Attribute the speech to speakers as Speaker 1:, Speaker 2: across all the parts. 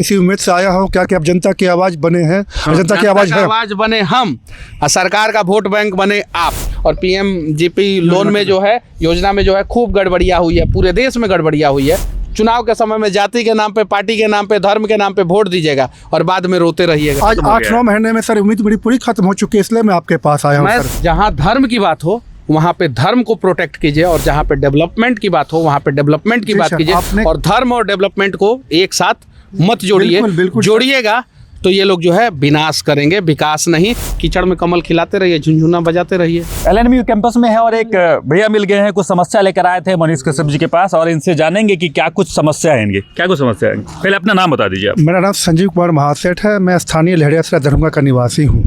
Speaker 1: इसी उम्मीद से आया हूँ क्या कि अब जनता की आवाज़ बने हैं, जनता की आवाज़
Speaker 2: बने हम और सरकार का वोट बैंक बने आप। और पीएमजीपी लोन में जो है, योजना में जो है खूब गड़बड़िया हुई है, पूरे देश में गड़बड़िया हुई है। चुनाव के समय में जाति के नाम पे, पार्टी के नाम पे, धर्म के नाम पे वोट दीजिएगा और बाद में रोते रहिएगा।
Speaker 1: आज 8-9 महीने में सर उम्मीद मेरी पूरी खत्म हो चुकी है, इसलिए मैं आपके पास आया हूँ सर।
Speaker 2: जहाँ धर्म की बात हो वहाँ पे धर्म को प्रोटेक्ट कीजिए, और जहाँ पे डेवलपमेंट की बात हो वहाँ पे डेवलपमेंट की बात कीजिए, और धर्म और डेवलपमेंट को एक साथ मत जोड़िए। जोड़िएगा तो ये लोग जो है विनाश करेंगे, विकास नहीं। कीचड़ में कमल खिलाते रहिए, झुनझुना बजाते रहिए।
Speaker 3: LNMU कैंपस में है और एक भैया मिल गए हैं, कुछ समस्या लेकर आए थे मनीष कश्यप जी के पास, और इनसे जानेंगे कि क्या कुछ समस्या है इनकी, क्या कुछ समस्या है। पहले अपना नाम बता दीजिए आप।
Speaker 1: मेरा नाम संजीव कुमार महासेठ है, मैं स्थानीय लहरियासरा दरभंगा का निवासी हूँ।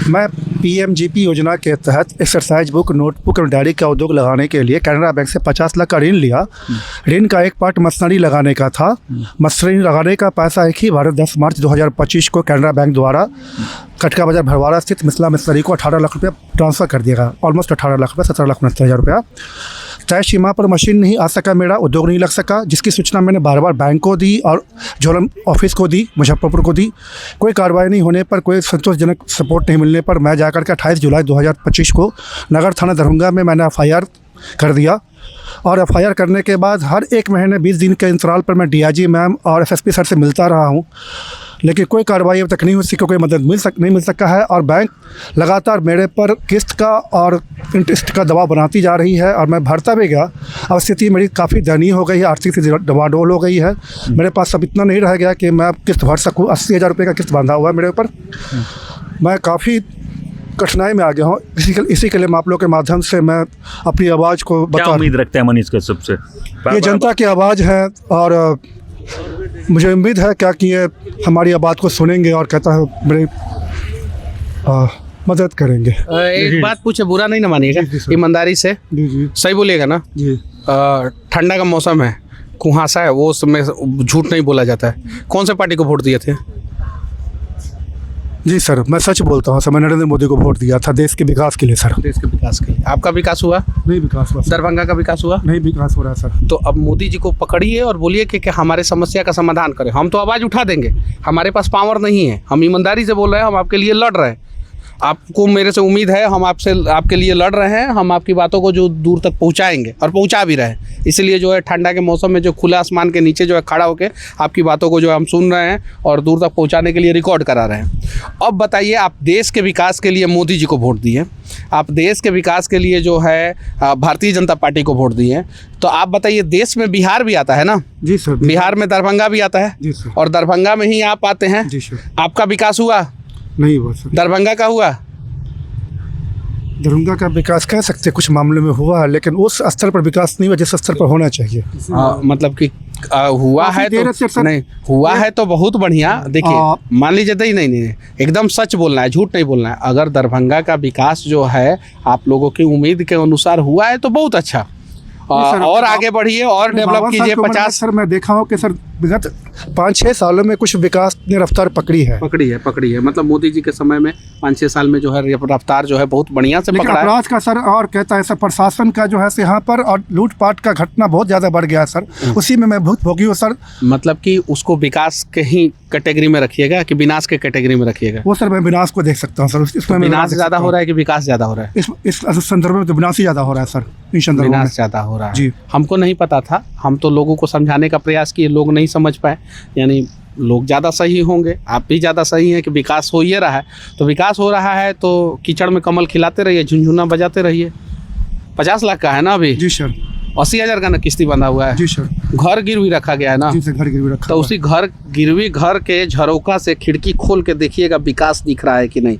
Speaker 1: मैं पीएमजीपी योजना के तहत एक्सरसाइज बुक, नोटबुक और डायरी का उद्योग लगाने के लिए कैनरा बैंक से 50 लाख का ऋण लिया। ऋण का एक पार्ट मशीनरी लगाने का था। मशीनरी लगाने का पैसा एक ही बार 10 मार्च 2025 को कैनरा बैंक द्वारा कटका बाजार भरवाड़ा स्थित मिथिला मशीनरी को 18 लाख रुपया ट्रांसफ़र कर दिया गया। ऑलमोस्ट 18 लाख रुपये, 17,69,000 रुपया। तय सीमा पर मशीन नहीं आ सका, मेरा उद्योग नहीं लग सका, जिसकी सूचना मैंने बार बार बैंक को दी और झोलन ऑफिस को दी, मुजफ्फरपुर को दी। कोई कार्रवाई नहीं होने पर, कोई संतोषजनक सपोर्ट नहीं मिलने पर मैं जाकर के 28 जुलाई 2025 को नगर थाना दरभंगा में मैंने FIR कर दिया। और FIR करने के बाद हर एक महीने 20 दिन के अंतराल पर मैं DIG मैम और SSP सर से मिलता रहा हूँ, लेकिन कोई कार्रवाई अब तक नहीं हुई, किसी को कोई मदद नहीं मिल सका है। और बैंक लगातार मेरे पर किस्त का और इंटरेस्ट का दबाव बनाती जा रही है, और मैं भरता भी गया। अब स्थिति मेरी काफ़ी दयनीय हो गई है, आर्थिक स्थिति डवाडोल हो गई है। मेरे पास अब इतना नहीं रह गया कि मैं किस्त भर सकूँ। 80,000 रुपये का किस्त बांधा हुआ है मेरे ऊपर। मैं काफ़ी कठिनाई में आ गया हूँ। इसी के लिए मैं आप लोगों के माध्यम से मैं अपनी आवाज़ को
Speaker 3: क्या उम्मीद रखते हैं मनीष कश्यप से?
Speaker 1: ये जनता की आवाज़ है, और मुझे उम्मीद है क्या कि ये हमारी आवाज़ को सुनेंगे और कहता है मेरी मदद करेंगे।
Speaker 2: एक बात पूछे, बुरा नहीं ना मानिएगा, ईमानदारी से
Speaker 1: जी
Speaker 2: सही बोलिएगा ना जी। ठंडा का मौसम है, कुहासा है, वो उसमें झूठ नहीं बोला जाता है। कौन से पार्टी को वोट दिए थे?
Speaker 1: जी सर, मैं सच बोलता हूँ सर, मैं नरेंद्र मोदी को वोट दिया था देश के विकास के लिए सर।
Speaker 2: देश के विकास के लिए। आपका विकास हुआ?
Speaker 1: नहीं विकास हुआ।
Speaker 2: दरभंगा का विकास हुआ?
Speaker 1: नहीं विकास हो रहा है सर।
Speaker 2: तो अब मोदी जी को पकड़िए और बोलिए कि हमारे समस्या का समाधान करें। हम तो आवाज़ उठा देंगे, हमारे पास पावर नहीं है, हम ईमानदारी से बोल रहे हैं, हम आपके लिए लड़ रहे हैं। आपको मेरे से उम्मीद है, हम आपके लिए लड़ रहे हैं, हम आपकी बातों को जो दूर तक पहुंचाएंगे और पहुंचा भी रहे हैं। इसलिए जो है ठंडा के मौसम में जो खुला आसमान के नीचे जो है खड़ा होकर आपकी बातों को जो है हम सुन रहे हैं और दूर तक पहुंचाने के लिए रिकॉर्ड करा रहे हैं। अब बताइए, आप देश के विकास के लिए मोदी जी को वोट दिए, आप देश के विकास के लिए जो है भारतीय जनता पार्टी को वोट दिए, तो आप बताइए, देश में बिहार भी आता है ना?
Speaker 1: जी सर।
Speaker 2: बिहार में दरभंगा भी आता है।
Speaker 1: जी सर।
Speaker 2: और दरभंगा में ही आप आते हैं।
Speaker 1: जी सर।
Speaker 2: आपका विकास हुआ?
Speaker 1: नहीं हुआ सर।
Speaker 2: दरभंगा का हुआ?
Speaker 1: दरभंगा का विकास कह सकते कुछ मामले में हुआ है, लेकिन उस स्तर पर विकास नहीं हुआ जिस स्तर पर होना चाहिए।
Speaker 2: मतलब कि हुआ है तो नहीं हुआ है तो बहुत बढ़िया। देखिए, मान लीजिए नहीं, एकदम सच बोलना है, झूठ नहीं बोलना है। अगर दरभंगा का विकास जो है आप लोगों की उम्मीद के अनुसार हुआ है तो बहुत अच्छा, और आगे बढ़िए और डेवलप कीजिए। 50
Speaker 1: सर मैं देखा हूँ कि सर विगत 5-6 सालों में कुछ विकास ने रफ्तार पकड़ी है।
Speaker 2: मतलब मोदी जी के समय में 5-6 साल में जो है रफ्तार जो है बहुत बढ़िया से पकड़ा है।
Speaker 1: अपराध का सर और कहता है सर, प्रशासन का जो है यहाँ पर और लूटपाट का घटना बहुत ज़्यादा बढ़ गया है सर। उसी में मैं भुगतभोगी हूँ सर।
Speaker 2: मतलब कि उसको विकास के ही कैटेगरी में रखिएगा कि विनाश के कैटेगरी में रखिएगा?
Speaker 1: वो सर मैं विनाश को देख सकता हूँ सर। इसमें
Speaker 2: विनाश ज़्यादा हो रहा है कि विकास ज़्यादा हो रहा है?
Speaker 1: इस संदर्भ में तो विनाश ही ज़्यादा हो रहा है सर।
Speaker 2: विनाश ज़्यादा हो रहा है
Speaker 1: जी।
Speaker 2: हमको नहीं पता था, हम तो लोगों को समझाने का प्रयास किए, लोग नहीं समझ पाए। यानी लोग ज़्यादा सही होंगे, आप भी ज़्यादा सही हैं कि विकास हो ही रहा है। तो विकास हो रहा है तो कीचड़ में कमल खिलाते रहिए, झुनझुना बजाते रहिए। 50 लाख का है ना अभी?
Speaker 1: जी सर।
Speaker 2: 80,000 का ना किस्ती बंधा हुआ है?
Speaker 1: जी सर।
Speaker 2: घर गिरवी रखा गया है ना?
Speaker 1: जी सर, घर गिरवी रखा।
Speaker 2: तो उसी घर के झरोका से खिड़की खोल के देखिएगा विकास दिख रहा है कि नहीं।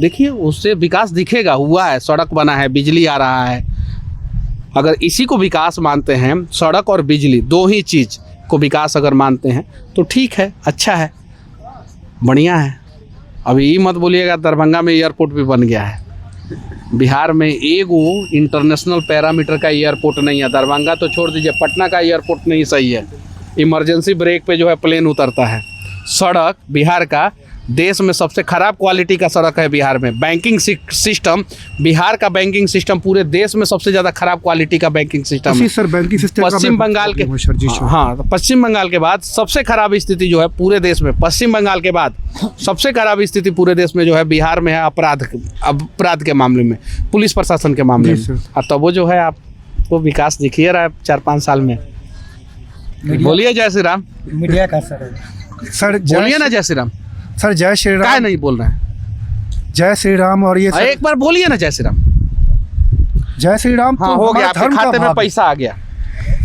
Speaker 2: देखिए, उससे विकास दिखेगा, हुआ है, सड़क बना है, बिजली आ रहा है। अगर इसी को विकास मानते हैं, सड़क और बिजली दो ही चीज़ को विकास अगर मानते हैं तो ठीक है, अच्छा है, बढ़िया है। अभी ये मत बोलिएगा दरभंगा में एयरपोर्ट भी बन गया है। बिहार में एगो इंटरनेशनल पैरामीटर का एयरपोर्ट नहीं है। दरभंगा तो छोड़ दीजिए, पटना का एयरपोर्ट नहीं सही है। इमरजेंसी ब्रेक पे जो है प्लेन उतरता है। सड़क बिहार का देश में सबसे खराब क्वालिटी का सड़क है बिहार में। बैंकिंग सिस्टम, बिहार का बैंकिंग सिस्टम पूरे देश में सबसे ज़्यादा खराब क्वालिटी का बैंकिंग सिस्टम है।
Speaker 1: सर बैंकिंग सिस्टम
Speaker 2: पश्चिम बंगाल के, हाँ, तो पश्चिम बंगाल के बाद सबसे खराब स्थिति जो है पूरे देश में, पश्चिम बंगाल के बाद सबसे खराब स्थिति पूरे देश में जो है बिहार में है, अपराध के मामले में, पुलिस प्रशासन के मामले में। और तब वो जो है आपको विकास दिखिए रहा है 4-5 साल में। बोलिए जय श्री राम।
Speaker 4: मीडिया का सर
Speaker 2: बोलिए ना जय श्री राम।
Speaker 1: सर जय श्री
Speaker 2: क्या
Speaker 1: राम
Speaker 2: नहीं बोल रहे हैं?
Speaker 1: जय श्री राम। और ये सर,
Speaker 2: एक बार बोलिए ना जय श्री राम।
Speaker 1: जय श्री राम
Speaker 2: हाँ, हो गया, आपके खाते में पैसा आ गया।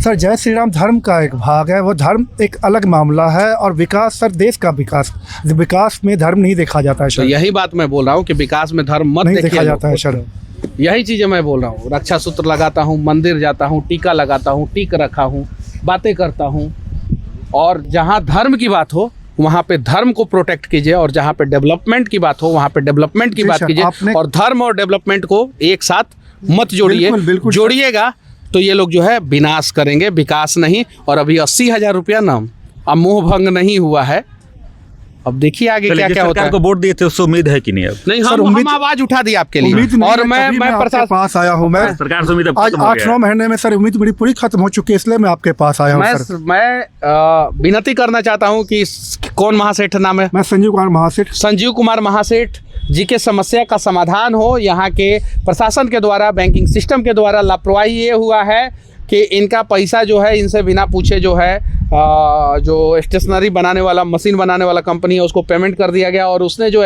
Speaker 1: सर जय श्री राम धर्म का एक भाग है, वो धर्म एक अलग मामला है। और विकास सर, देश का विकास में धर्म नहीं देखा जाता है
Speaker 2: तो
Speaker 1: सर।
Speaker 2: यही बात मैं बोल रहा हूँ कि विकास में धर्म मत
Speaker 1: नहीं
Speaker 2: देखिए
Speaker 1: देखा जाता है सर।
Speaker 2: यही चीज़ें मैं बोल रहा हूँ। रक्षा सूत्र लगाता हूँ, मंदिर जाता हूँ, टीका लगाता हूँ, टीक रखा हूँ, बातें करता हूँ। और जहाँ धर्म की बात हो वहाँ पे धर्म को प्रोटेक्ट कीजिए, और जहाँ पे डेवलपमेंट की बात हो वहाँ पे डेवलपमेंट की बात कीजिए। और धर्म और डेवलपमेंट को एक साथ मत जोड़िए। जोड़िएगा तो ये लोग जो है विनाश करेंगे, विकास नहीं। और अभी 80,000 रुपया ना, अब मोह भंग नहीं हुआ है। अब देखिए आगे क्या क्या होता है।
Speaker 3: को वोट दिए थे उससे उम्मीद है कि नहीं? अब
Speaker 2: नहीं, हम आवाज उठा दी आपके लिए। और मैं
Speaker 1: प्रशासन पास आया हूँ। मैं
Speaker 3: सरकार से उम्मीद
Speaker 1: आज 8-9 महीने में सर उम्मीद मेरी पूरी खत्म हो चुकी है, इसलिए मैं आपके पास आया हूँ सर।
Speaker 2: मैं विनती करना चाहता हूँ कि कौन महासेठ नाम है?
Speaker 1: मैं संजीव कुमार महासेठ।
Speaker 2: संजीव कुमार महासेठ जी के समस्या का समाधान हो। यहाँ के प्रशासन के द्वारा, बैंकिंग सिस्टम के द्वारा लापरवाही ये हुआ है कि इनका पैसा जो है इनसे बिना पूछे जो है जो स्टेशनरी बनाने वाला, मशीन बनाने वाला कंपनी है उसको पेमेंट कर दिया गया, और उसने जो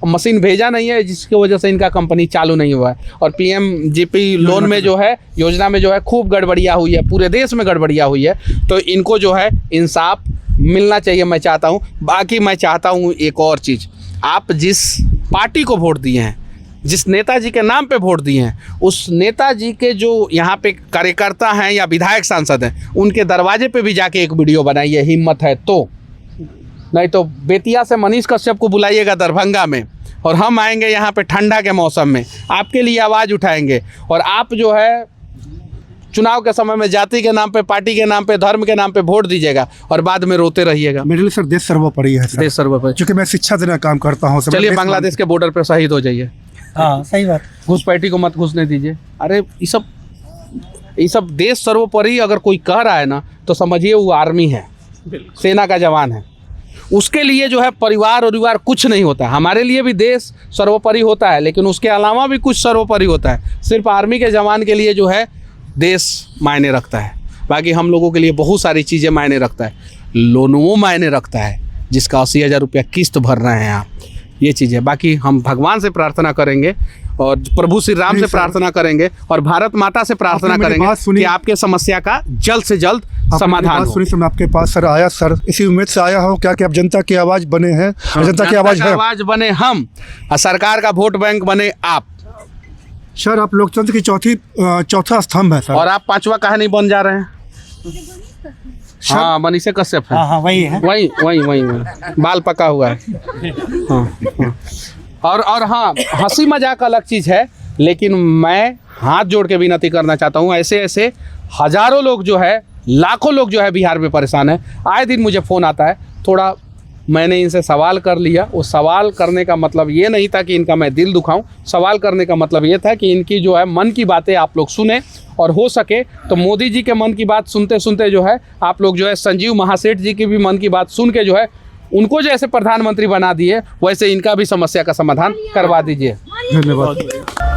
Speaker 2: मशीन भेजा नहीं है, जिसकी वजह से इनका कंपनी चालू नहीं हुआ है। और PMGP लोन में जो है, योजना में जो है खूब गड़बड़िया हुई है, पूरे देश में गड़बड़िया हुई है। तो इनको जो है इंसाफ मिलना चाहिए, मैं चाहता हूँ। बाकी मैं चाहता हूँ एक और चीज़, आप जिस पार्टी को वोट दिए हैं, जिस नेताजी के नाम पे वोट दिए हैं, उस नेताजी के जो यहाँ पे कार्यकर्ता हैं या विधायक सांसद हैं, उनके दरवाजे पे भी जाके एक वीडियो बनाइए, हिम्मत है तो। नहीं तो बेतिया से मनीष कश्यप को बुलाइएगा दरभंगा में, और हम आएंगे यहाँ पे ठंडा के मौसम में, आपके लिए आवाज़ उठाएंगे। और आप जो है चुनाव के समय में जाति के नाम पे, पार्टी के नाम पे, धर्म के नाम पे वोट दीजिएगा और बाद में रोते रहिएगा।
Speaker 1: मेरे लिए सर देश सर्वोपरि है सर।
Speaker 2: देश सर्वोपरि,
Speaker 1: क्योंकि मैं शिक्षा देने का काम करता हूँ।
Speaker 2: चलिए बांग्लादेश के बॉर्डर पे शहीद हो जाइए।
Speaker 4: हाँ सही बात।
Speaker 2: घुसपैठी को मत घुसने दीजिए। अरे ये सब देश सर्वोपरि अगर कोई कह रहा है ना, तो समझिए वो आर्मी है, सेना का जवान है। उसके लिए जो है परिवार और कुछ नहीं होता है। हमारे लिए भी देश सर्वोपरि होता है, लेकिन उसके अलावा भी कुछ सर्वोपरि होता है। सिर्फ आर्मी के जवान के लिए जो है देश मायने रखता है, बाकी हम लोगों के लिए बहुत सारी चीज़ें मायने रखता है। लोनों मायने रखता है, जिसका 80,000 रुपया किस्त भर रहे हैं आप, ये चीज़ें। बाकी हम भगवान से प्रार्थना करेंगे, और प्रभु श्री राम से प्रार्थना करेंगे, और भारत माता से प्रार्थना करेंगे कि आपके समस्या का जल्द से जल्द समाधान हो।
Speaker 1: सुनिए, मैं आपके पास सर आया सर, इसी उम्मीद से आया हूँ क्या कि आप जनता की आवाज़ बने हैं। जनता की आवाज़
Speaker 2: बने हम, और सरकार का वोट बैंक बने आप।
Speaker 1: सर आप लोकतंत्र की चौथा स्तंभ है सर।
Speaker 2: और आप 5वां काहे नहीं बन जा रहे हैं? हाँ, मनीष कश्यप है।
Speaker 4: हाँ वही है,
Speaker 2: वही बाल पका हुआ है। हाँ। और हाँ, हंसी मजाक अलग चीज़ है, लेकिन मैं हाथ जोड़ के विनती करना चाहता हूँ, ऐसे हजारों लोग जो है, लाखों लोग जो है बिहार में परेशान है। आए दिन मुझे फ़ोन आता है, थोड़ा मैंने इनसे सवाल कर लिया। वो सवाल करने का मतलब ये नहीं था कि इनका मैं दिल दुखाऊं, सवाल करने का मतलब ये था कि इनकी जो है मन की बातें आप लोग सुने, और हो सके तो मोदी जी के मन की बात सुनते सुनते जो है आप लोग जो है संजीव महासेठ जी की भी मन की बात सुन के जो है उनको जैसे प्रधानमंत्री बना दिए, वैसे इनका भी समस्या का समाधान करवा दीजिए।
Speaker 1: धन्यवाद।